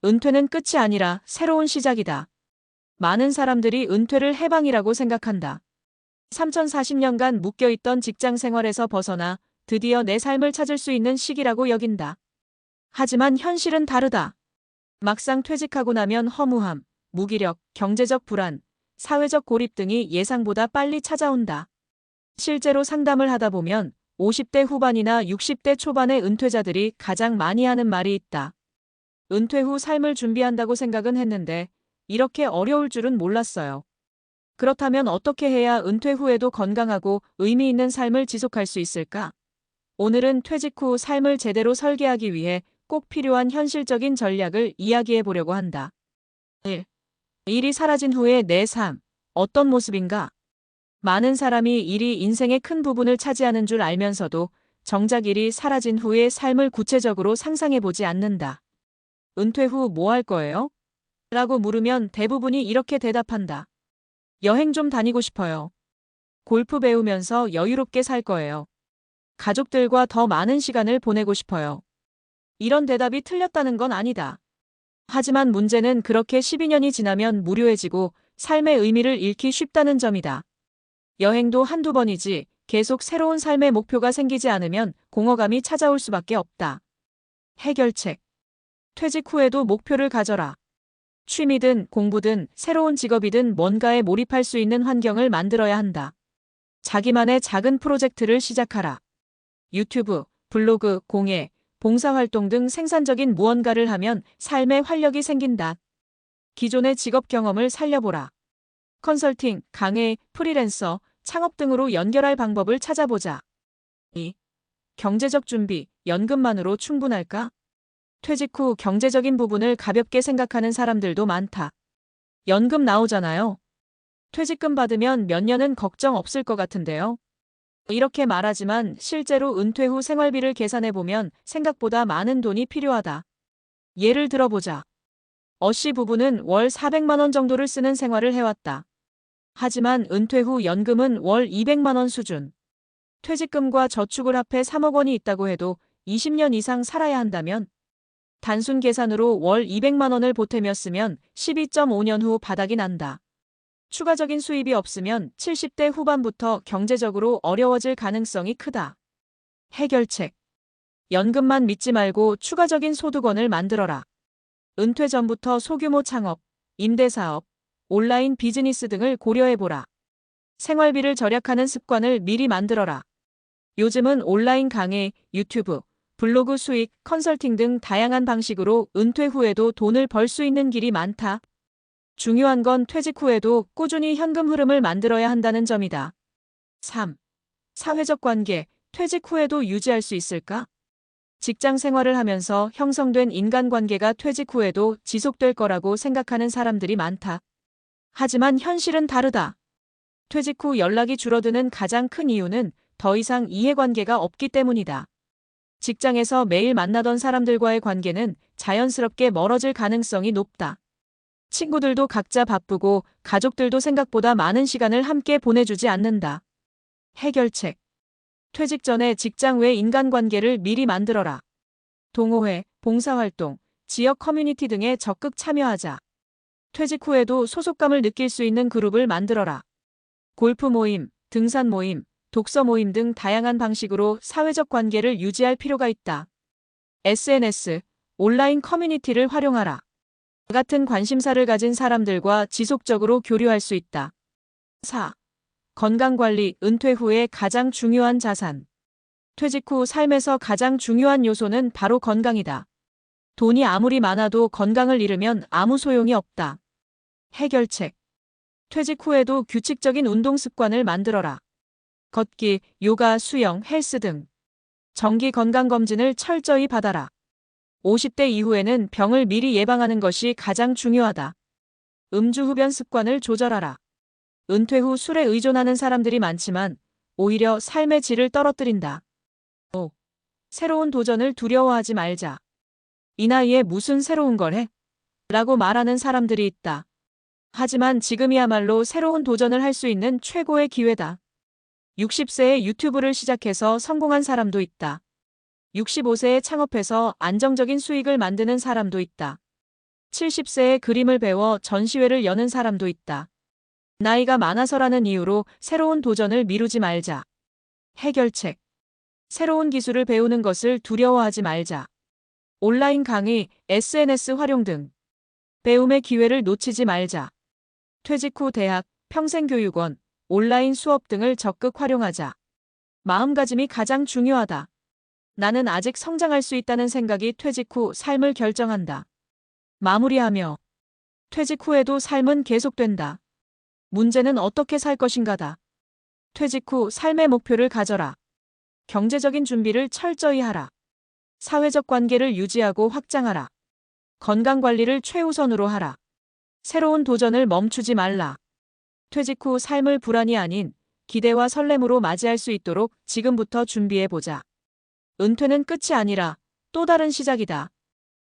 은퇴는 끝이 아니라 새로운 시작이다. 많은 사람들이 은퇴를 해방이라고 생각한다. 3040년간 묶여있던 직장 생활에서 벗어나 드디어 내 삶을 찾을 수 있는 시기라고 여긴다. 하지만 현실은 다르다. 막상 퇴직하고 나면 허무함, 무기력, 경제적 불안, 사회적 고립 등이 예상보다 빨리 찾아온다. 실제로 상담을 하다 보면 50대 후반이나 60대 초반의 은퇴자들이 가장 많이 하는 말이 있다. 은퇴 후 삶을 준비한다고 생각은 했는데 이렇게 어려울 줄은 몰랐어요. 그렇다면 어떻게 해야 은퇴 후에도 건강하고 의미 있는 삶을 지속할 수 있을까? 오늘은 퇴직 후 삶을 제대로 설계하기 위해 꼭 필요한 현실적인 전략을 이야기해 보려고 한다. 1. 일이 사라진 후의 내 삶, 어떤 모습인가? 많은 사람이 일이 인생의 큰 부분을 차지하는 줄 알면서도 정작 일이 사라진 후의 삶을 구체적으로 상상해 보지 않는다. 은퇴 후 뭐 할 거예요? 라고 물으면 대부분이 이렇게 대답한다. 여행 좀 다니고 싶어요. 골프 배우면서 여유롭게 살 거예요. 가족들과 더 많은 시간을 보내고 싶어요. 이런 대답이 틀렸다는 건 아니다. 하지만 문제는 그렇게 12년이 지나면 무료해지고 삶의 의미를 잃기 쉽다는 점이다. 여행도 한두 번이지 계속 새로운 삶의 목표가 생기지 않으면 공허감이 찾아올 수밖에 없다. 해결책. 퇴직 후에도 목표를 가져라. 취미든 공부든 새로운 직업이든 뭔가에 몰입할 수 있는 환경을 만들어야 한다. 자기만의 작은 프로젝트를 시작하라. 유튜브, 블로그, 공예, 봉사활동 등 생산적인 무언가를 하면 삶에 활력이 생긴다. 기존의 직업 경험을 살려보라. 컨설팅, 강의, 프리랜서, 창업 등으로 연결할 방법을 찾아보자. 2. 경제적 준비, 연금만으로 충분할까? 퇴직 후 경제적인 부분을 가볍게 생각하는 사람들도 많다. 연금 나오잖아요. 퇴직금 받으면 몇 년은 걱정 없을 것 같은데요. 이렇게 말하지만 실제로 은퇴 후 생활비를 계산해보면 생각보다 많은 돈이 필요하다. 예를 들어보자. 어씨 부부는 월 400만 원 정도를 쓰는 생활을 해왔다. 하지만 은퇴 후 연금은 월 200만 원 수준. 퇴직금과 저축을 합해 3억 원이 있다고 해도 20년 이상 살아야 한다면 단순 계산으로 월 200만 원을 보태며 쓰면 12.5년 후 바닥이 난다. 추가적인 수입이 없으면 70대 후반부터 경제적으로 어려워질 가능성이 크다. 해결책. 연금만 믿지 말고 추가적인 소득원을 만들어라. 은퇴 전부터 소규모 창업, 임대사업, 온라인 비즈니스 등을 고려해보라. 생활비를 절약하는 습관을 미리 만들어라. 요즘은 온라인 강의, 유튜브, 블로그 수익, 컨설팅 등 다양한 방식으로 은퇴 후에도 돈을 벌 수 있는 길이 많다. 중요한 건 퇴직 후에도 꾸준히 현금 흐름을 만들어야 한다는 점이다. 3. 사회적 관계, 퇴직 후에도 유지할 수 있을까? 직장 생활을 하면서 형성된 인간관계가 퇴직 후에도 지속될 거라고 생각하는 사람들이 많다. 하지만 현실은 다르다. 퇴직 후 연락이 줄어드는 가장 큰 이유는 더 이상 이해관계가 없기 때문이다. 직장에서 매일 만나던 사람들과의 관계는 자연스럽게 멀어질 가능성이 높다. 친구들도 각자 바쁘고 가족들도 생각보다 많은 시간을 함께 보내주지 않는다. 해결책. 퇴직 전에 직장 외 인간관계를 미리 만들어라. 동호회, 봉사활동, 지역 커뮤니티 등에 적극 참여하자. 퇴직 후에도 소속감을 느낄 수 있는 그룹을 만들어라. 골프 모임, 등산 모임, 독서 모임 등 다양한 방식으로 사회적 관계를 유지할 필요가 있다. SNS, 온라인 커뮤니티를 활용하라. 같은 관심사를 가진 사람들과 지속적으로 교류할 수 있다. 4. 건강관리, 은퇴 후에 가장 중요한 자산. 퇴직 후 삶에서 가장 중요한 요소는 바로 건강이다. 돈이 아무리 많아도 건강을 잃으면 아무 소용이 없다. 해결책. 퇴직 후에도 규칙적인 운동 습관을 만들어라. 걷기, 요가, 수영, 헬스 등. 정기 건강검진을 철저히 받아라. 50대 이후에는 병을 미리 예방하는 것이 가장 중요하다. 음주 흡연 습관을 조절하라. 은퇴 후 술에 의존하는 사람들이 많지만 오히려 삶의 질을 떨어뜨린다. 5. 새로운 도전을 두려워하지 말자. 이 나이에 무슨 새로운 걸 해? 라고 말하는 사람들이 있다. 하지만 지금이야말로 새로운 도전을 할 수 있는 최고의 기회다. 60세에 유튜브를 시작해서 성공한 사람도 있다. 65세에 창업해서 안정적인 수익을 만드는 사람도 있다. 70세에 그림을 배워 전시회를 여는 사람도 있다. 나이가 많아서라는 이유로 새로운 도전을 미루지 말자. 해결책. 새로운 기술을 배우는 것을 두려워하지 말자. 온라인 강의, SNS 활용 등 배움의 기회를 놓치지 말자. 퇴직 후 대학, 평생교육원, 온라인 수업 등을 적극 활용하자. 마음가짐이 가장 중요하다. 나는 아직 성장할 수 있다는 생각이 퇴직 후 삶을 결정한다. 마무리하며 퇴직 후에도 삶은 계속된다. 문제는 어떻게 살 것인가다. 퇴직 후 삶의 목표를 가져라. 경제적인 준비를 철저히 하라. 사회적 관계를 유지하고 확장하라. 건강 관리를 최우선으로 하라. 새로운 도전을 멈추지 말라. 퇴직 후 삶을 불안이 아닌 기대와 설렘으로 맞이할 수 있도록 지금부터 준비해보자. 은퇴는 끝이 아니라 또 다른 시작이다.